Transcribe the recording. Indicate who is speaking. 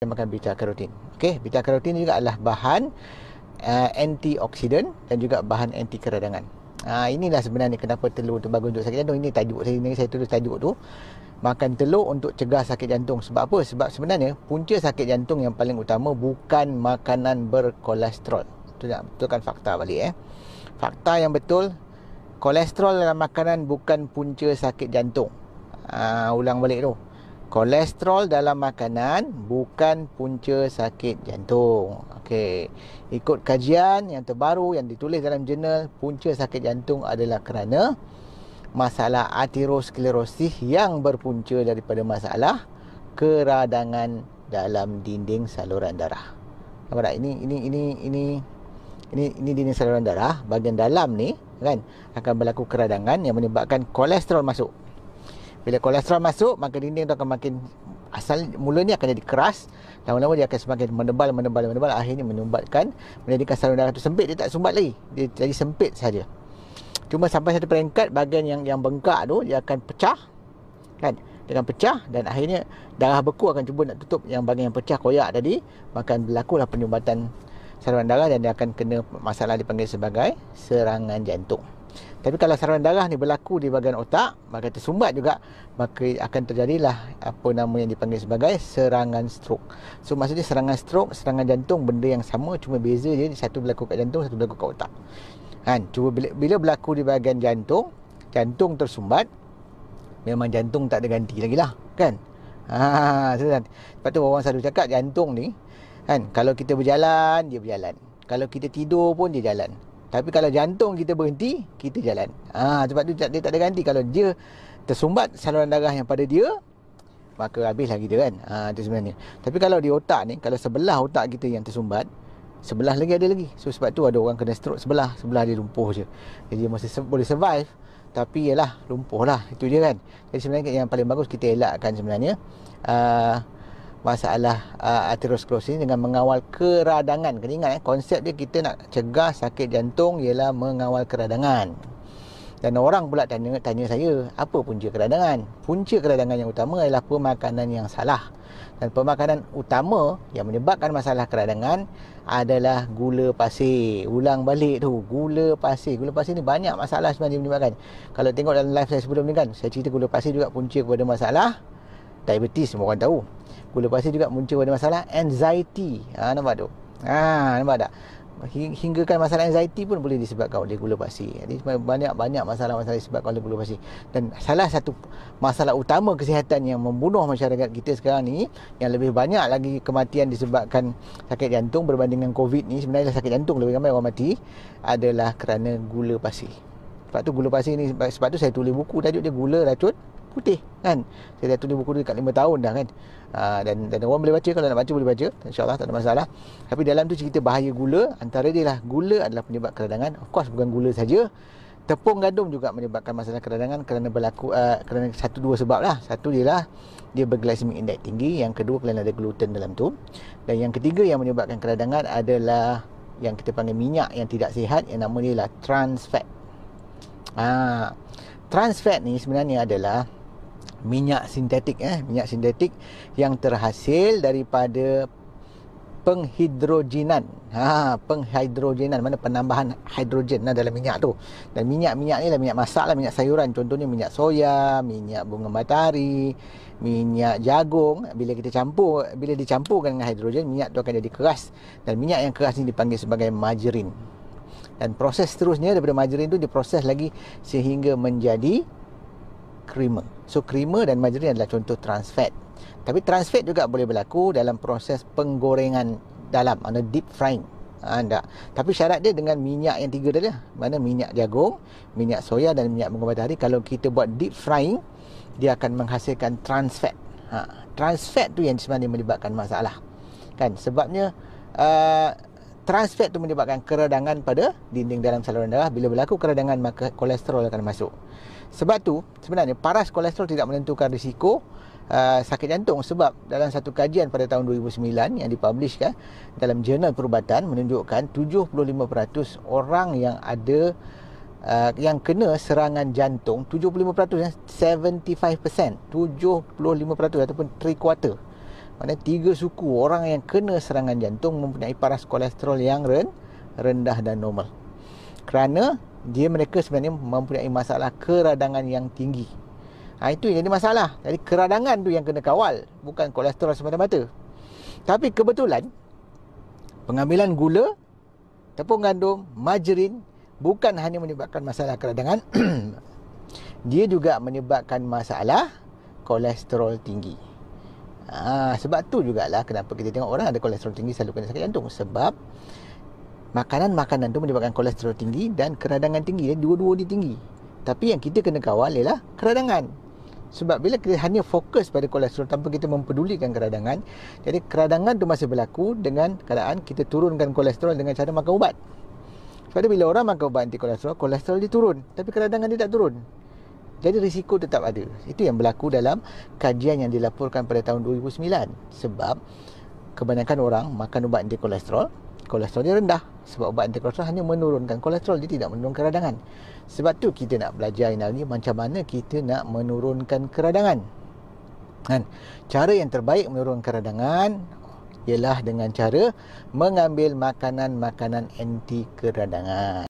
Speaker 1: makan beta karotin. Okey, beta karotin juga adalah bahan antioksidan dan juga bahan anti keradangan. Inilah sebenarnya kenapa telur tu bagus untuk sakit jantung. Ini tajuk saya tulis tajuk tu. Makan telur untuk cegah sakit jantung. Sebab apa? Sebab sebenarnya punca sakit jantung yang paling utama bukan makanan berkolesterol. Itu nak betulkan fakta balik Fakta yang betul, kolesterol dalam makanan bukan punca sakit jantung. Ulang balik tu. Kolesterol dalam makanan bukan punca sakit jantung. Okey. Ikut kajian yang terbaru yang ditulis dalam jurnal, punca sakit jantung adalah kerana masalah aterosklerosis yang berpunca daripada masalah keradangan dalam dinding saluran darah. Nampak tak? Ini dinding saluran darah, bahagian dalam ni kan akan berlaku keradangan yang menyebabkan kolesterol masuk. Bila kolesterol masuk, maka dinding tu akan makin, asal mulanya akan jadi keras, lama-lama dia akan semakin menebal, akhirnya menyumbatkan, menjadikan saluran darah tu sempit. Dia tak sumbat lagi, dia jadi sempit saja. Cuma sampai satu peringkat bahagian yang bengkak tu dia akan pecah kan, dia akan pecah dan akhirnya darah beku akan cuba nak tutup yang bahagian yang pecah koyak tadi, maka berlakulah penyumbatan saluran darah dan dia akan kena masalah dipanggil sebagai serangan jantung. Tapi kalau saluran darah ni berlaku di bahagian otak, maka tersumbat juga, maka akan terjadilah apa nama yang dipanggil sebagai serangan stroke. So maksudnya serangan stroke, serangan jantung benda yang sama, cuma beza je, satu berlaku kat jantung, satu berlaku kat otak. Kan, cuba bila berlaku di bahagian jantung, jantung tersumbat, memang jantung tak ada ganti lagi lah kan. Sebab tu orang selalu cakap jantung ni kan, kalau kita berjalan, dia berjalan. Kalau kita tidur pun dia jalan. Tapi kalau jantung kita berhenti, kita jalan. Sebab tu dia tak ada ganti. Kalau dia tersumbat saluran darah yang pada dia, maka habislah kita kan. Itu sebenarnya. Tapi kalau di otak ni, kalau sebelah otak kita yang tersumbat, sebelah lagi ada lagi. So sebab tu ada orang kena stroke sebelah dia lumpuh je. Jadi dia masih boleh survive, tapi ialah lumpuh lah. Itu dia kan. Jadi sebenarnya yang paling bagus kita elakkan sebenarnya masalah aterosklerosis dengan mengawal keradangan. Kena ingat konsep dia, kita nak cegah sakit jantung ialah mengawal keradangan. Dan orang pula tanya saya, apa punca keradangan? Punca keradangan yang utama ialah pemakanan yang salah. Dan pemakanan utama yang menyebabkan masalah keradangan adalah gula pasir. Ulang balik tu, gula pasir. Gula pasir ni banyak masalah sebenarnya menyebabkan. Kalau tengok dalam live saya sebelum ni kan, saya cerita gula pasir juga punca kepada masalah diabetes, semua orang tahu. Gula pasir juga muncul pada masalah anxiety. Nampak tu? Nampak tak? Hingga kan masalah anxiety pun boleh disebabkan oleh gula pasir. Jadi banyak masalah-masalah disebabkan oleh gula pasir. Dan salah satu masalah utama kesihatan yang membunuh masyarakat kita sekarang ni, yang lebih banyak lagi kematian disebabkan sakit jantung berbanding dengan COVID ni, sebenarnya sakit jantung lebih ramai orang mati, adalah kerana gula pasir. Sebab tu gula pasir ni, sebab tu saya tulis buku tajuk dia Gula Racun Putih kan. Saya dah tulis buku tu dekat 5 tahun dah kan. Dan orang boleh baca, kalau nak baca boleh baca, InsyaAllah tak ada masalah. Tapi dalam tu cerita bahaya gula. Antara dia lah, gula adalah penyebab keradangan. Of course bukan gula saja, tepung gandum juga menyebabkan masalah keradangan kerana berlaku kerana dua sebab lah. Satu ialah dia berglycemic index tinggi, yang kedua kerana ada gluten dalam tu, dan yang ketiga yang menyebabkan keradangan adalah yang kita panggil minyak yang tidak sihat, yang nama dia ialah trans fat. Trans fat ni sebenarnya adalah minyak sintetik yang terhasil daripada penghidrogenan. Penghidrogenan, mana penambahan hidrogen dalam minyak tu. Dan minyak-minyak ni lah minyak masak lah, minyak sayuran. Contohnya minyak soya, minyak bunga matahari, minyak jagung. Bila dicampurkan dengan hidrogen, minyak tu akan jadi keras. Dan minyak yang keras ni dipanggil sebagai margarin. Dan proses seterusnya daripada margarin tu diproses lagi sehingga menjadi creamer. So creamer dan margarin adalah contoh trans fat. Tapi trans fat juga boleh berlaku dalam proses penggorengan dalam, deep frying. Tapi syarat dia dengan minyak yang tiga tadi lah. Mana minyak jagung, minyak soya dan minyak bunga matahari. Kalau kita buat deep frying, dia akan menghasilkan trans fat. Trans fat tu yang sebenarnya menyebabkan masalah. Kan? Sebabnya trans fat tu menyebabkan keradangan pada dinding dalam saluran darah. Bila berlaku keradangan, maka kolesterol akan masuk. Sebab tu sebenarnya paras kolesterol tidak menentukan risiko sakit jantung. Sebab dalam satu kajian pada tahun 2009 yang dipublishkan dalam jurnal perubatan menunjukkan 75% orang yang ada yang kena serangan jantung, 75%, 75% ataupun 3/4 Maknanya 3 suku orang yang kena serangan jantung mempunyai paras kolesterol yang rendah dan normal. Kerana mereka sebenarnya mempunyai masalah keradangan yang tinggi. Itu yang jadi masalah. Jadi keradangan tu yang kena kawal, bukan kolesterol semata-mata. Tapi kebetulan pengambilan gula, tepung gandum, margarin bukan hanya menyebabkan masalah keradangan, dia juga menyebabkan masalah kolesterol tinggi. Sebab tu jugalah kenapa kita tengok orang ada kolesterol tinggi selalu kena sakit jantung. Sebab makanan-makanan tu menyebabkan kolesterol tinggi dan keradangan tinggi. Dua-dua dia tinggi. Tapi yang kita kena kawal ialah keradangan. Sebab bila kita hanya fokus pada kolesterol tanpa kita mempedulikan keradangan, jadi keradangan tu masih berlaku dengan keadaan kita turunkan kolesterol dengan cara makan ubat. Sebab tu bila orang makan ubat anti kolesterol, kolesterol dia turun, tapi keradangan dia tak turun. Jadi risiko tetap ada. Itu yang berlaku dalam kajian yang dilaporkan pada tahun 2009. Sebab kebanyakan orang makan ubat anti kolesterol, kolesterol dia rendah. Sebab ubat anti kolesterol hanya menurunkan kolesterol, dia tidak menurunkan keradangan. Sebab tu kita nak belajar ini macam mana kita nak menurunkan keradangan. Cara yang terbaik menurunkan keradangan ialah dengan cara mengambil makanan-makanan anti keradangan.